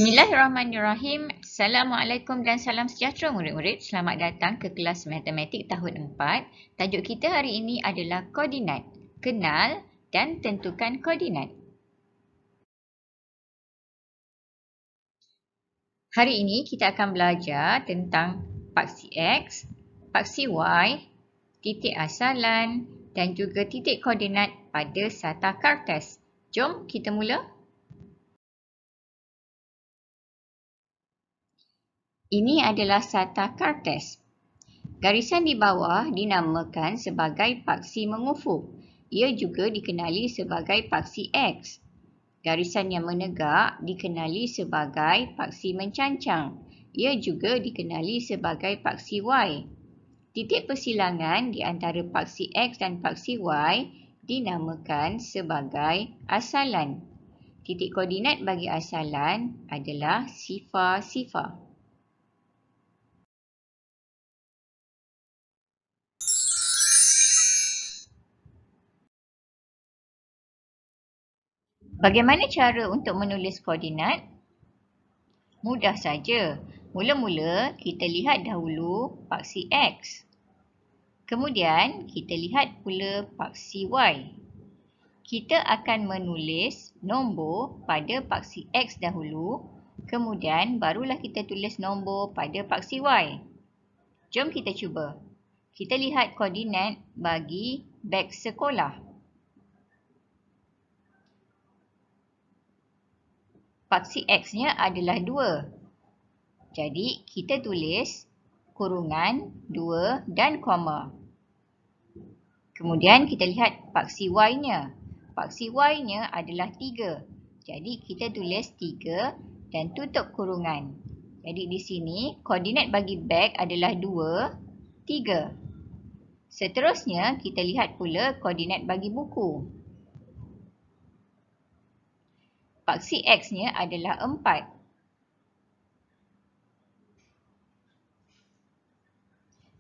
Bismillahirrahmanirrahim. Assalamualaikum dan salam sejahtera murid-murid. Selamat datang ke kelas matematik tahun 4. Tajuk kita hari ini adalah koordinat. Kenal dan tentukan koordinat. Hari ini kita akan belajar tentang paksi X, paksi Y, titik asalan dan juga titik koordinat pada Sata Cartez. Jom kita mula. Ini adalah Sata Cartez. Garisan di bawah dinamakan sebagai paksi mengufuk. Ia juga dikenali sebagai paksi X. Garisan yang menegak dikenali sebagai paksi mencancang. Ia juga dikenali sebagai paksi Y. Titik persilangan di antara paksi X dan paksi Y dinamakan sebagai asalan. Titik koordinat bagi asalan adalah sifar-sifar. Bagaimana cara untuk menulis koordinat? Mudah saja. Mula-mula kita lihat dahulu paksi X. Kemudian kita lihat pula paksi Y. Kita akan menulis nombor pada paksi X dahulu. Kemudian barulah kita tulis nombor pada paksi Y. Jom kita cuba. Kita lihat koordinat bagi beg sekolah. Paksi X-nya adalah 2. Jadi, kita tulis kurungan 2 dan koma. Kemudian, kita lihat paksi Y-nya. Paksi Y-nya adalah 3. Jadi, kita tulis 3 dan tutup kurungan. Jadi, di sini, koordinat bagi beg adalah 2, 3. Seterusnya, kita lihat pula koordinat bagi buku. Paksi X-nya adalah 4.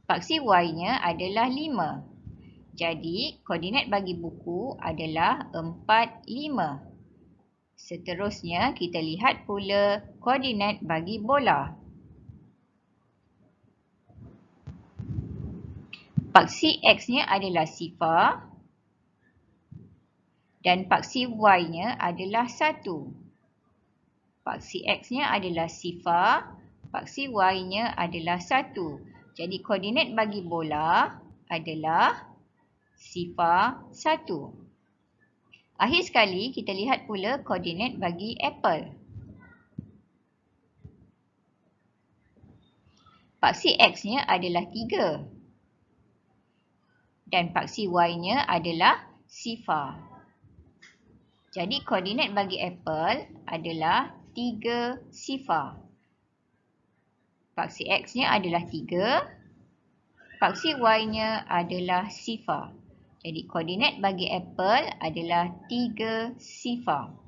Paksi Y-nya adalah 5. Jadi, koordinat bagi buku adalah 4, 5. Seterusnya, kita lihat pula koordinat bagi bola. Paksi X-nya adalah sifar. Dan paksi Y-nya adalah 1. Paksi X-nya adalah sifar. Paksi Y-nya adalah 1. Jadi koordinat bagi bola adalah sifar 1. Akhir sekali kita lihat pula koordinat bagi apple. Paksi X-nya adalah 3. Dan paksi Y-nya adalah sifar. Jadi koordinat bagi apple adalah 3 sifar. Paksi X-nya adalah 3. Paksi Y-nya adalah sifar. Jadi koordinat bagi apple adalah 3 sifar.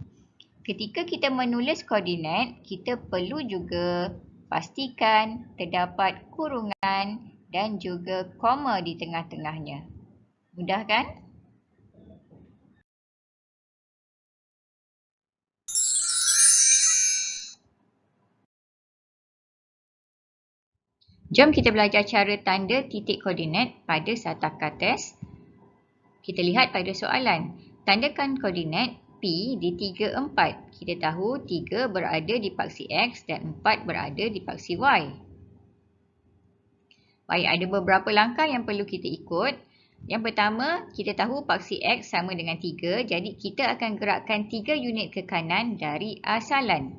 Ketika kita menulis koordinat, kita perlu juga pastikan terdapat kurungan dan juga koma di tengah-tengahnya. Mudah kan? Jom kita belajar cara tanda titik koordinat pada Sata Cartez. Kita lihat pada soalan. Tandakan koordinat P di 3, 4. Kita tahu 3 berada di paksi X dan 4 berada di paksi Y. Baik, ada beberapa langkah yang perlu kita ikut. Yang pertama, kita tahu paksi X sama dengan 3. Jadi, kita akan gerakkan 3 unit ke kanan dari asalan.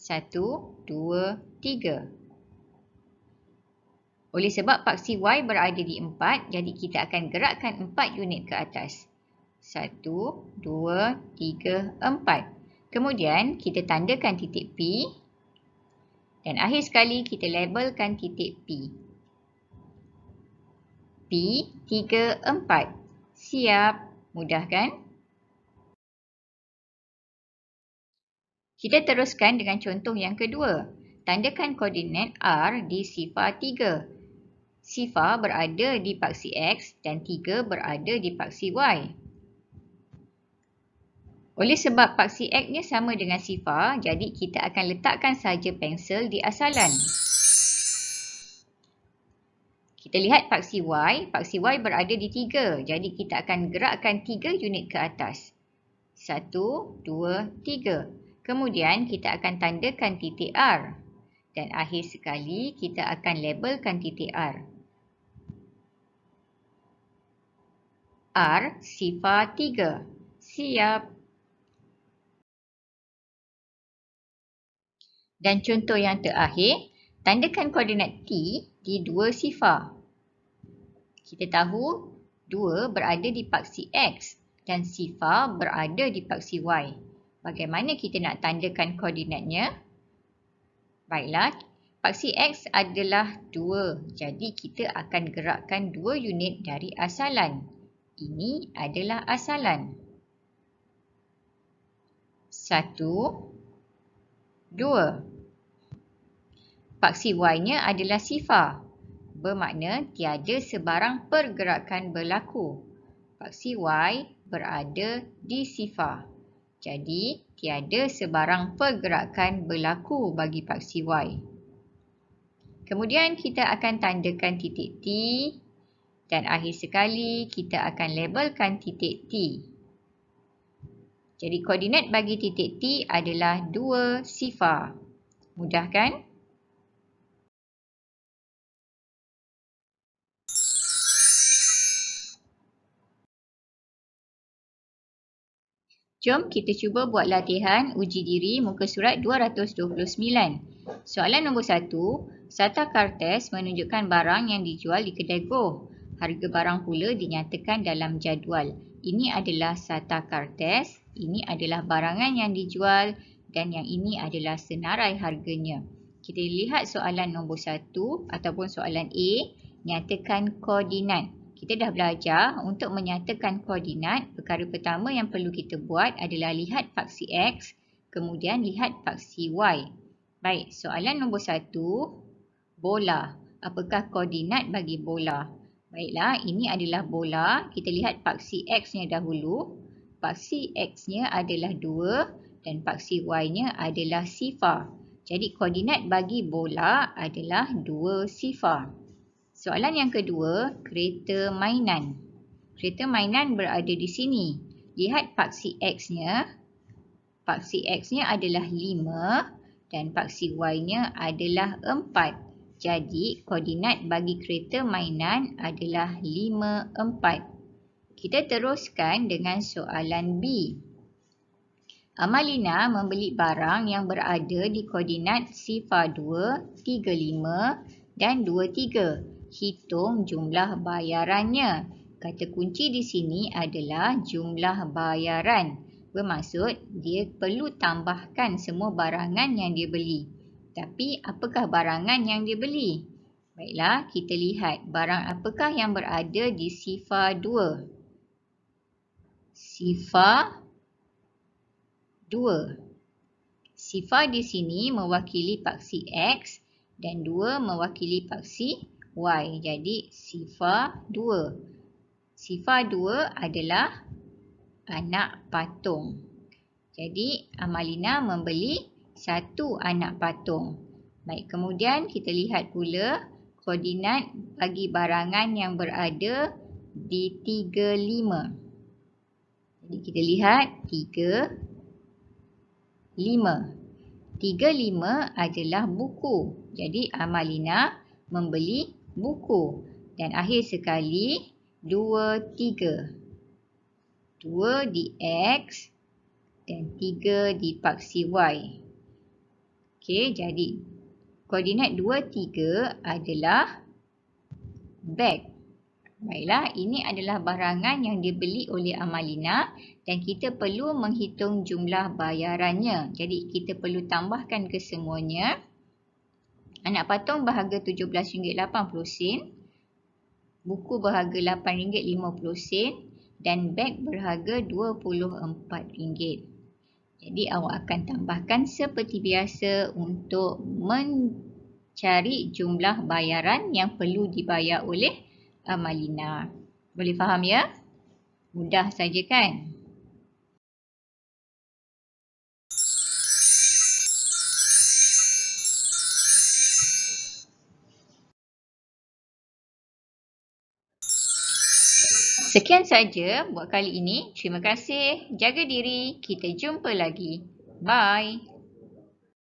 1, 2, 3. Oleh sebab paksi Y berada di 4, jadi kita akan gerakkan 4 unit ke atas. 1, 2, 3, 4. Kemudian kita tandakan titik P. Dan akhir sekali kita labelkan titik P. P, 3, 4. Siap. Mudah kan? Kita teruskan dengan contoh yang kedua. Tandakan koordinat R di sifar 3. Sifar berada di paksi X dan 3 berada di paksi Y. Oleh sebab paksi X-nya sama dengan sifar, jadi kita akan letakkan saja pensel di asalan. Kita lihat paksi Y berada di 3, jadi kita akan gerakkan 3 unit ke atas. 1, 2, 3. Kemudian kita akan tandakan titik R. Dan akhir sekali kita akan labelkan titik R. R sifar 3. Siap. Dan contoh yang terakhir, tandakan koordinat T di 2 sifar. Kita tahu 2 berada di paksi X dan sifar berada di paksi Y. Bagaimana kita nak tandakan koordinatnya? Baiklah, paksi X adalah 2. Jadi kita akan gerakkan 2 unit dari asalan. Ini adalah asalan. 1, 2. Paksi Y-nya adalah sifar. Bermakna tiada sebarang pergerakan berlaku. Paksi Y berada di sifar. Jadi, tiada sebarang pergerakan berlaku bagi paksi Y. Kemudian kita akan tandakan titik T dan akhir sekali kita akan labelkan titik T. Jadi koordinat bagi titik T adalah 2 sifar. Mudah kan? Jom kita cuba buat latihan uji diri muka surat 229. Soalan nombor 1. Sata Kartes menunjukkan barang yang dijual di kedai Go. Harga barang pula dinyatakan dalam jadual. Ini adalah Sata Kartes, ini adalah barangan yang dijual dan yang ini adalah senarai harganya. Kita lihat soalan nombor 1 ataupun soalan A, nyatakan koordinat. Kita dah belajar untuk menyatakan koordinat, perkara pertama yang perlu kita buat adalah lihat paksi X, kemudian lihat paksi Y. Baik, soalan nombor 1, bola. Apakah koordinat bagi bola? Baiklah, ini adalah bola. Kita lihat paksi X-nya dahulu. Paksi X-nya adalah 2 dan paksi Y-nya adalah sifar. Jadi koordinat bagi bola adalah 2 sifar. Soalan yang kedua, kereta mainan. Kereta mainan berada di sini. Lihat paksi X-nya. Paksi X-nya adalah 5 dan paksi Y-nya adalah 4. Jadi, koordinat bagi kereta mainan adalah 5, 4. Kita teruskan dengan soalan B. Amalina membeli barang yang berada di koordinat sifar 2, 3, 5 dan 2, 3. Hitung jumlah bayarannya. Kata kunci di sini adalah jumlah bayaran. Bermaksud dia perlu tambahkan semua barangan yang dia beli. Tapi apakah barangan yang dia beli? Baiklah, kita lihat barang apakah yang berada di sifar 2. Sifar 2. Sifar di sini mewakili paksi X dan 2 mewakili paksi Y. Jadi sifar 2. Sifar 2 adalah anak patung. Jadi Amalina membeli 1 anak patung. Baik, kemudian kita lihat pula koordinat bagi barangan yang berada di 3, 5. Jadi kita lihat 3, 5. 3, 5 adalah buku. Jadi Amalina membeli buku. Dan akhir sekali 2, 3. 2 di X dan 3 di paksi Y. Okey, jadi koordinat 2, 3 adalah beg. Baiklah, ini adalah barangan yang dibeli oleh Amalina dan kita perlu menghitung jumlah bayarannya. Jadi kita perlu tambahkan kesemuanya. Anak patung berharga RM17.80, buku berharga RM8.50 dan beg berharga RM24. Jadi awak akan tambahkan seperti biasa untuk mencari jumlah bayaran yang perlu dibayar oleh Amalina. Boleh faham ya? Mudah saja kan? Sekian saja buat kali ini. Terima kasih. Jaga diri. Kita jumpa lagi. Bye.